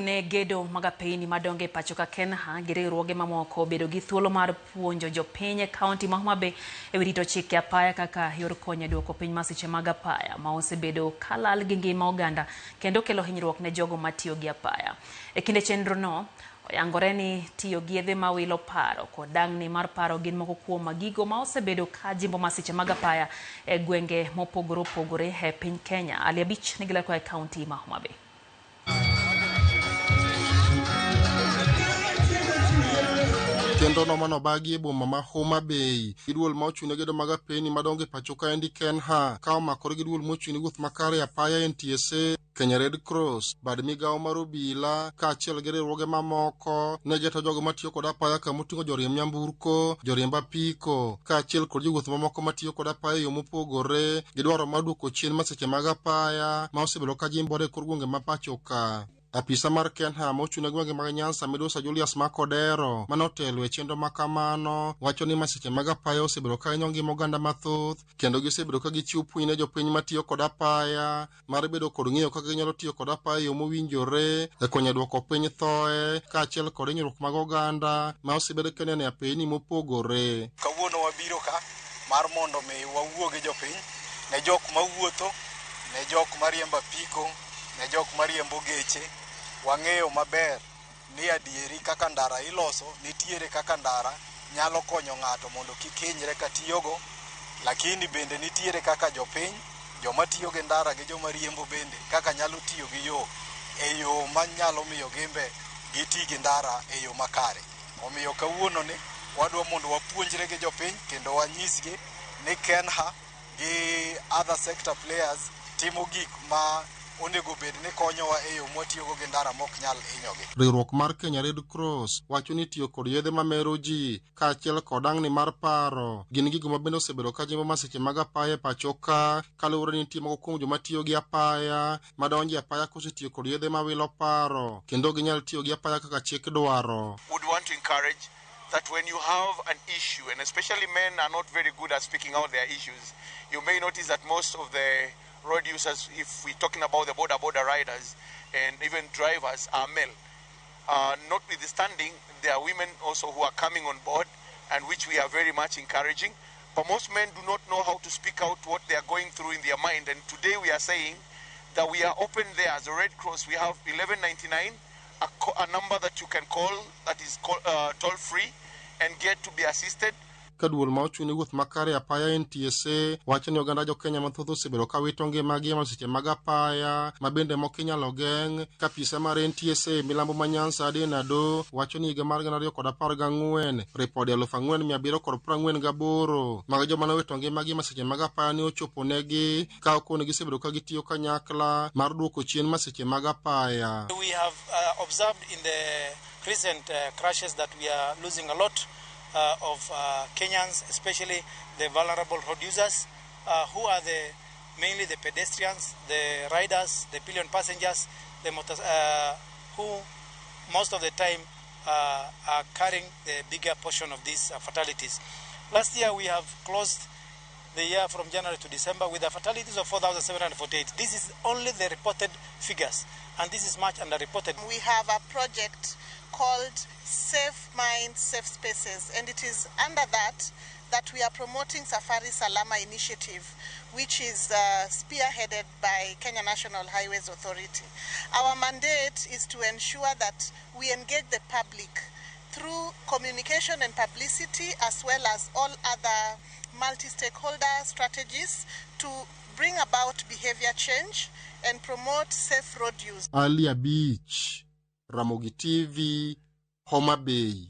mochung'ne gedo mag apeyni madongo e pacho ka Kenya gi riwruoge mamoko bedo gi thuolo mar puonjo jopiny e kaunti ma Homabay e wi rito chike apaya kaka yor konyo e duoko piny masiche mag apaya ma osebedo ka lal gi ngima oganda kendo kelo hinyruok ne jogo matiyo gi apaya. E kinde chenro no, oyangore ni tiyo gi yedhe ma wilo paro kod dang'ni mar paro gin moko kuom gigo ma osebedo ka jimbo masiche mag apaya e gwenge mopogore opogore e piny Kenya. Ali Abich nigi leko e kaunti ma Homabay. Kendo no mano bagi e boma ma Homabay giduol ma ochune gedo mag apeyni madongo e pacho ka endi Kenya ka omakore giduol mochune wuoth makare apaya NTSA Kenya Red Cross bad migawo mar obila ka achiel gi riwruoge mamoko ne geto jogo matiyo kod apaya ka moting'o joriemb nyamburko, joriemb apiko ka achiel kod jowuoth mamoko matiyo kod apaya yo mopogore gidwaro mar duoko chien masiche mag apaya ma osebedo ka jimbore kor gwenge ma pacho ka. Apisa mar Kenya mochune gwenge mag Nyanza Midusa Julius Makodero manotelo e chenro makamano wacho ni masiche mag apaya osebedo ka hinyo ngima oganda mathoth kendo gisebedo ka gichiwo puonj ne jopiny matiyo kod apaya mar bedo kod ng'eyo kaka ginyalo tiyo kod apaya yo mowinjore e konyo duoko piny thoe ka achiel kod hinyruok mag oganda ma osebedo keneno e apeyni mopogore. Kawuono wabiro ka mar mondo mi wawuo gi jopiny, ne jok mawuotho, ne jok mariembo apiko, ne jok mariembo geche. Wang'eyo maber ni adieri kaka ndara iloso, nitiere kaka ndara nyalo konyo ng'ato mondo kik hinyre ka tiyogo, lakini bende nitiere kaka jopiny, joma tiyo gi ndara gi joma riembo bende kaka nyalo tiyo gi yo e yo manyalo miyo gimbe giti gi ndara e yo makare. Omiyo kawuono ni wadwa mondo wapuonjre gi jopiny kendo wanyisgi ni Kenya gi other sector players timo gik ma onego bed ni konyowa e yo mwatiyogo gi ndara mok nyal hinyogi. Riwruok mar Kenya Red Cross wacho ni tiyo kod yedhe mamero ji ka achiel kod dang'ni mar paro gin gigo ma bende osebedo ka jimbo masiche mag apaya e pacho ka kaluwore ni nitie moko kuom joma tiyo gi apaya madonjo e apaya kosetiyo kod yedhe ma wilo paro kendo ginyal tiyo gi apaya kaka chik dwaro. Would want to encourage that when you have an issue, and especially men are not very good at speaking out their issues, you may notice that most of the road users, if we're talking about the border riders and even drivers, are male. Notwithstanding, there are women also who are coming on board, and which we are very much encouraging. But most men do not know how to speak out what they are going through in their mind. And today we are saying that we are open there as a Red Cross. We have 1199, a number that you can call that is toll-free and get to be assisted. Kaduol ma ochune wuoth makare apaya NTSA wacho ni oganda jo Kenya mathoth osebedo ka wito ngimagi e masiche mag apaya ma bende moko inyalo geng'. Kapisa mar NTSA milambo ma Nyanza Adenado wacho ni higa mar 2014 ripode 4748 mag joma nowito ngimagi e masiche mag apaya ne ochopo negi ka okone gisebedo ka gitiyo kanyakla mar duoko chien masiche mag apaya. We have observed in the recent crashes that we are losing a lot of Kenyans, especially the vulnerable road users, who are mainly the pedestrians, the riders, the pillion passengers, the who most of the time are carrying the bigger portion of these fatalities. Last year we have closed the year from January to December with the fatalities of 4,748. This is only the reported figures, and this is much underreported. We have a project called Safe Minds, Safe Spaces, and it is under that we are promoting Safari Salama initiative, which is spearheaded by Kenya National Highways Authority. Our mandate is to ensure that we engage the public through communication and publicity, as well as all other multi-stakeholder strategies to bring about behavior change and promote safe road use. Ali Abich, Ramogi TV, Homabay.